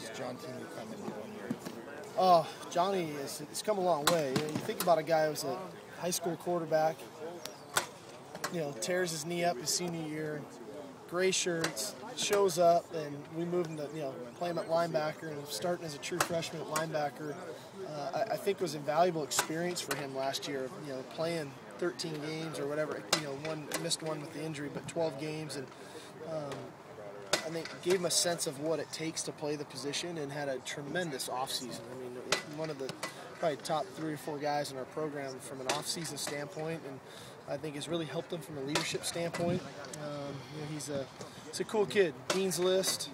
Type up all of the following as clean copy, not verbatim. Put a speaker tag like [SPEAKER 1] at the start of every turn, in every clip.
[SPEAKER 1] has John Teamy come in 1 year?
[SPEAKER 2] Oh, Johnny has come a long way. You think about a guy who was a high school quarterback, tears his knee up his senior year, gray shirts, shows up, and we move him to, play him at linebacker, and starting as a true freshman at linebacker, I think was invaluable experience for him last year, playing 13 games or whatever, missed one with the injury, but 12 games, and I think gave him a sense of what it takes to play the position and had a tremendous offseason. I mean, one of the probably top 3 or 4 guys in our program from an offseason standpoint, and I think has really helped him from a leadership standpoint. He's a cool kid. Dean's List.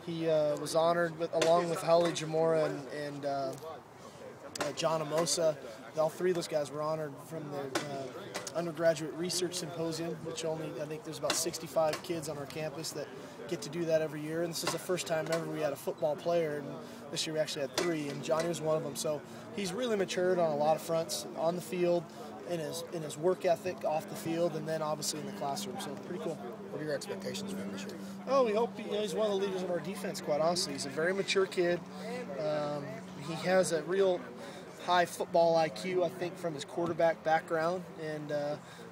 [SPEAKER 2] He was honored along with Howley Jamora and John Amosa. All 3 of those guys were honored from the undergraduate research symposium, which I think there's about 65 kids on our campus that get to do that every year. And this is the first time ever we had a football player, and this year we actually had 3, and Johnny was one of them. So he's really matured on a lot of fronts, on the field, in his work ethic off the field, and then obviously in the classroom. So pretty cool.
[SPEAKER 1] What are your expectations for him this year?
[SPEAKER 2] Oh, we hope he's one of the leaders of our defense, quite honestly. He's a very mature kid. He has a real high football IQ, I think, from his quarterback background, and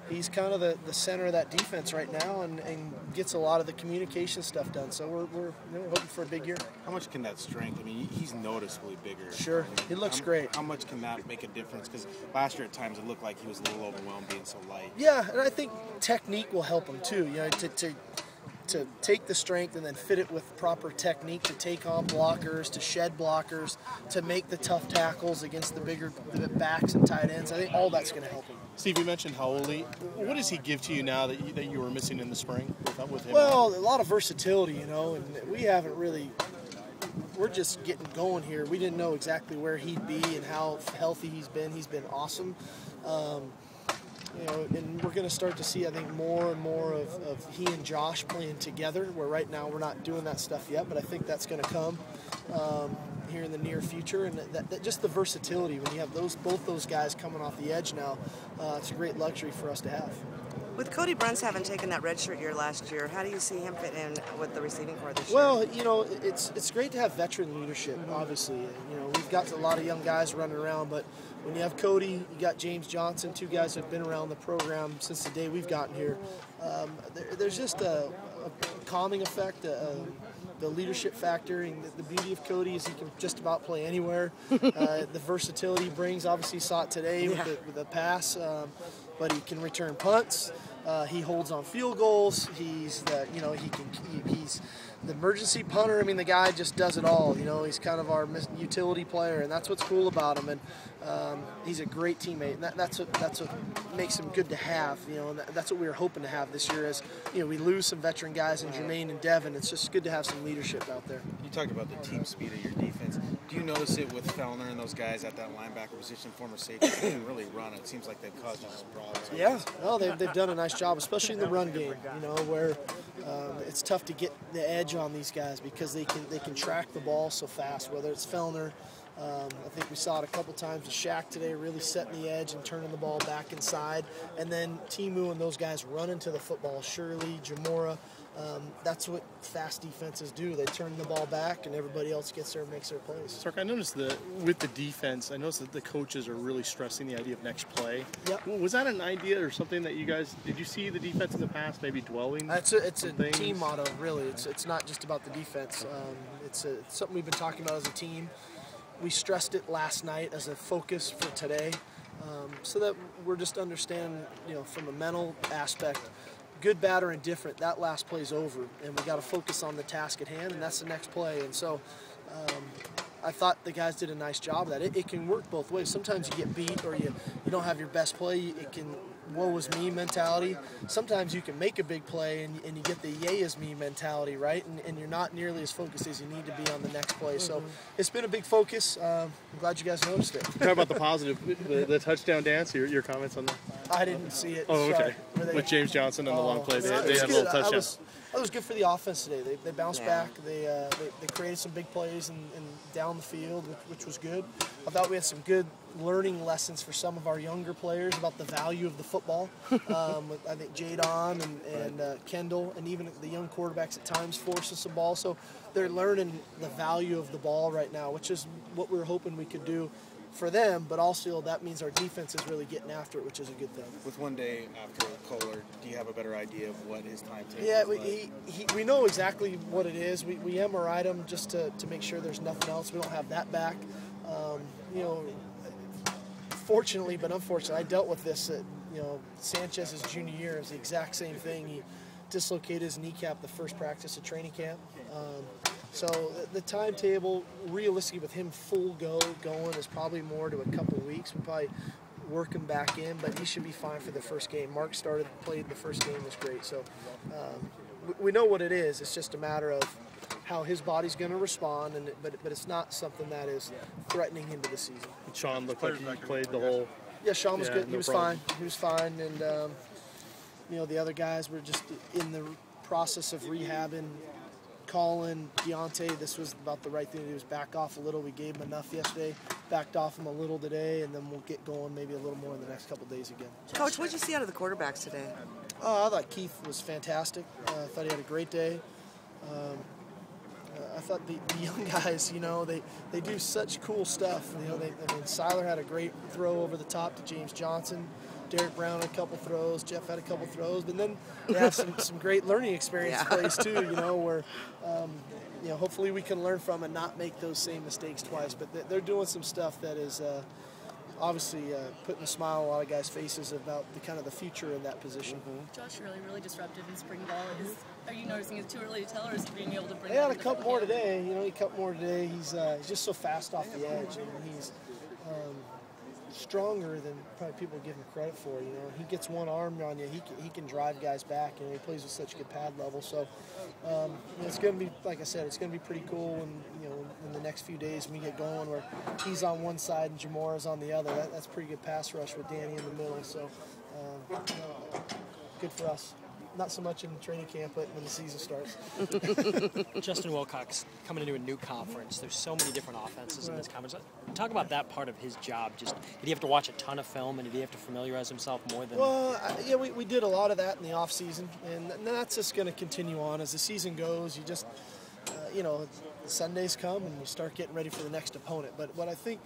[SPEAKER 2] he's kind of the center of that defense right now, and gets a lot of the communication stuff done. So we're hoping for a big year.
[SPEAKER 3] How much can that strength? I mean, he's noticeably bigger.
[SPEAKER 2] Sure, he looks great.
[SPEAKER 3] How much can that make a difference? Because last year at times it looked like he was a little overwhelmed being so light.
[SPEAKER 2] Yeah, and I think technique will help him too. To take the strength and then fit it with proper technique to take on blockers, to shed blockers, to make the tough tackles against the bigger backs and tight ends. I think all that's going to help him.
[SPEAKER 4] Steve, you mentioned Howley. What does he give to you now that you were missing in the spring with him?
[SPEAKER 2] Well, a lot of versatility, and we haven't really. We're just getting going here. We didn't know exactly where he'd be and how healthy he's been. He's been awesome. And we're going to start to see, I think, more and more of he and Josh playing together, where right now we're not doing that stuff yet, but I think that's going to come here in the near future. And that just the versatility, when you have both those guys coming off the edge now, it's a great luxury for us to have.
[SPEAKER 5] With Cody Bruns having taken that redshirt year last year, how do you see him fit in with the receiving corps this year?
[SPEAKER 2] Well, it's great to have veteran leadership, obviously. We've got a lot of young guys running around, but when you have Cody, you got James Johnson, 2 guys who have been around the program since the day we've gotten here. There's just a calming effect, the leadership factor, and the beauty of Cody is he can just about play anywhere. The versatility he brings, obviously you saw it today with the pass, but he can return punts. He holds on field goals. He's he's the emergency punter. I mean, the guy just does it all. He's kind of our utility player, and that's what's cool about him. And he's a great teammate. And that's what makes him good to have. And that's what we were hoping to have this year. As we lose some veteran guys in Jermaine and Devin. It's just good to have some leadership out there.
[SPEAKER 3] You talked about the team speed of your defense. Do you notice it with Fellner and those guys at that linebacker position, former safety? They can really run. It seems like they've caused you some problems.
[SPEAKER 2] Yeah, well, they've done a nice job, especially in the run game. Where it's tough to get the edge on these guys because they can track the ball so fast. Whether it's Fellner, I think we saw it a couple times with Shaq today, really setting the edge and turning the ball back inside, and then Timu and those guys running to the football. Shirley, Jamora. That's what fast defenses do. They turn the ball back, and everybody else gets there and makes their plays.
[SPEAKER 4] Sark, I noticed that with the defense, I noticed that the coaches are really stressing the idea of next play.
[SPEAKER 2] Yep.
[SPEAKER 4] Was that an idea or something that you guys, did you see the defense in the past maybe dwelling?
[SPEAKER 2] It's a team motto, really. It's not just about the defense. It's something we've been talking about as a team. We stressed it last night as a focus for today, so that we're just understanding, from a mental aspect, good, bad, or indifferent, that last play's over, and we got to focus on the task at hand, and that's the next play. And so I thought the guys did a nice job of that. It can work both ways. Sometimes you get beat or you don't have your best play. It can woe is me mentality. Sometimes you can make a big play and you get the yay is me mentality, right? And you're not nearly as focused as you need to be on the next play. So it's been a big focus. I'm glad you guys noticed it.
[SPEAKER 4] Talk about the positive, the touchdown dance, your comments on that?
[SPEAKER 2] I didn't see it.
[SPEAKER 4] Oh, okay. With James Johnson on the long play, they had a little touchdown.
[SPEAKER 2] It was good for the offense today. They bounced
[SPEAKER 5] Yeah.
[SPEAKER 2] back. They created some big plays and down the field, which was good. I thought we had some good learning lessons for some of our younger players about the value of the football. I think Jadon and Kendall and even the young quarterbacks at times force us the ball. So they're learning the value of the ball right now, which is what we were hoping we could do for them, but also that means our defense is really getting after it, which is a good thing.
[SPEAKER 3] With one day after Kohler, do you have a better idea of what his timetable
[SPEAKER 2] Yeah,
[SPEAKER 3] is like?
[SPEAKER 2] we know exactly what it is. We MRI'd him just to make sure there's nothing else. We don't have that back. You know, fortunately, but unfortunately, I dealt with this at, you know, Sanchez's junior year. It was the exact same thing. He dislocated his kneecap the first practice at training camp. So the timetable, realistically, with him full going is probably more to a couple weeks. We'll probably work him back in, but he should be fine for the first game. Mark played the first game, was great. So we know what it is. It's just a matter of how his body's going to respond, but it's not something that is threatening into the season.
[SPEAKER 4] Sean looked like he played the whole.
[SPEAKER 2] Yeah, Sean was good.
[SPEAKER 4] No
[SPEAKER 2] He was
[SPEAKER 4] problem.
[SPEAKER 2] fine. He was fine, and you know, the other guys were just in the process of rehabbing. Colin, Deontay, this was about the right thing to do, was back off a little. We gave him enough yesterday, backed off him a little today, and then we'll get going maybe a little more in the next couple days again.
[SPEAKER 5] Coach, what did you see out of the quarterbacks today?
[SPEAKER 2] I thought Keith was fantastic. I thought he had a great day. I thought the young guys, you know, they do such cool stuff. You know, Siler had a great throw over the top to James Johnson. Derek Brown had a couple throws. Jeff had a couple throws. But then they have some great learning experience plays too, you know, where, you know, hopefully we can learn from and not make those same mistakes twice. But they're doing some stuff that is obviously putting a smile on a lot of guys' faces about the kind of the future in that position.
[SPEAKER 6] Josh really disruptive in spring ball. Are you noticing it's too early to tell, or is he being able to bring?
[SPEAKER 2] He had a couple more today. You know, he cut more today. He's just so fast off the edge, and he's stronger than probably people give him credit for. You know, he gets one arm on you. He can drive guys back. You know, he plays with such good pad level. So you know, it's going to be, like I said, it's going to be pretty cool. And you know, in the next few days when we get going, where he's on one side and Jamora's on the other. That's pretty good pass rush with Danny in the middle. So you know, good for us. Not so much in training camp, but when the season starts.
[SPEAKER 7] Justin Wilcox coming into a new conference. There's so many different offenses in this conference. Talk about that part of his job. Just did he have to watch a ton of film, and did he have to familiarize himself more than?
[SPEAKER 2] Well, yeah, we did a lot of that in the off season, and that's just going to continue on as the season goes. You just, you know, Sundays come and you start getting ready for the next opponent. But what I think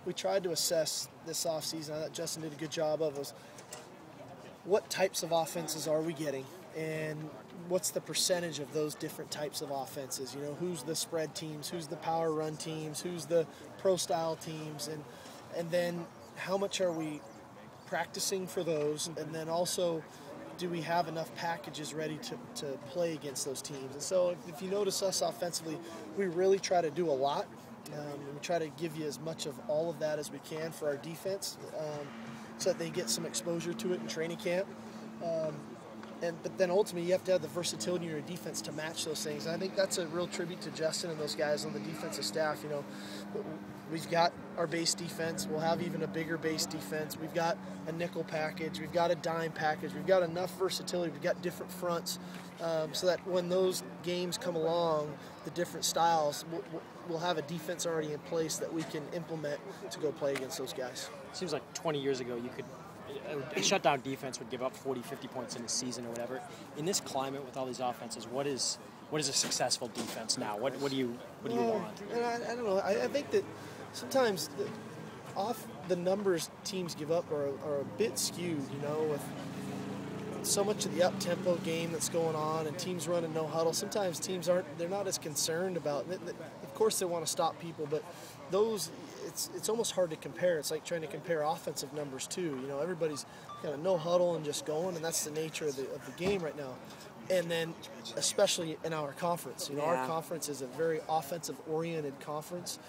[SPEAKER 2] we tried to assess this off season, I thought Justin did a good job of, was what types of offenses are we getting? And what's the percentage of those different types of offenses? You know, who's the spread teams, who's the power run teams, who's the pro style teams, and then how much are we practicing for those, and then also do we have enough packages ready to play against those teams? And so if you notice us offensively, we really try to do a lot. We try to give you as much of all of that as we can for our defense, so that they get some exposure to it in training camp. But then ultimately you have to have the versatility in your defense to match those things. And I think that's a real tribute to Justin and those guys on the defensive staff. You know, we've got our base defense. We'll have even a bigger base defense. We've got a nickel package. We've got a dime package. We've got enough versatility. We've got different fronts, so that when those games come along, the different styles, we'll have a defense already in place that we can implement to go play against those guys.
[SPEAKER 7] It seems like 20 years ago you could. A shutdown defense would give up 40, 50 points in a season or whatever. In this climate with all these offenses, what is a successful defense now? What do you want?
[SPEAKER 2] I don't know. I think that sometimes the numbers teams give up are a bit skewed, you know, with so much of the up-tempo game that's going on and teams running no huddle. Sometimes teams they're not as concerned about it. Of course they want to stop people, but it's almost hard to compare. It's like trying to compare offensive numbers too. You know, everybody's kind of no huddle and just going, and that's the nature of the game right now. And then especially in our conference, you know, our conference is a very offensive-oriented conference.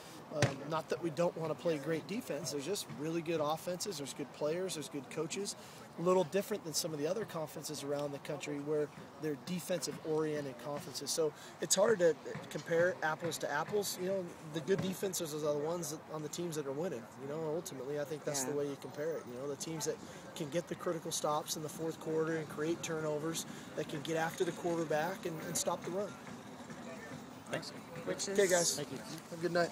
[SPEAKER 2] Not that we don't want to play great defense. There's just really good offenses. There's good players. There's good coaches. a little different than some of the other conferences around the country where they're defensive-oriented conferences. So it's hard to compare apples to apples. You know, the good defenses are the ones on the teams that are winning. You know, ultimately, I think that's the way you compare it. You know, the teams that can get the critical stops in the fourth quarter and create turnovers, that can get after the quarterback and stop the run.
[SPEAKER 7] Thanks.
[SPEAKER 5] Which is
[SPEAKER 2] Okay, guys.
[SPEAKER 7] Thank you.
[SPEAKER 2] Have a good night.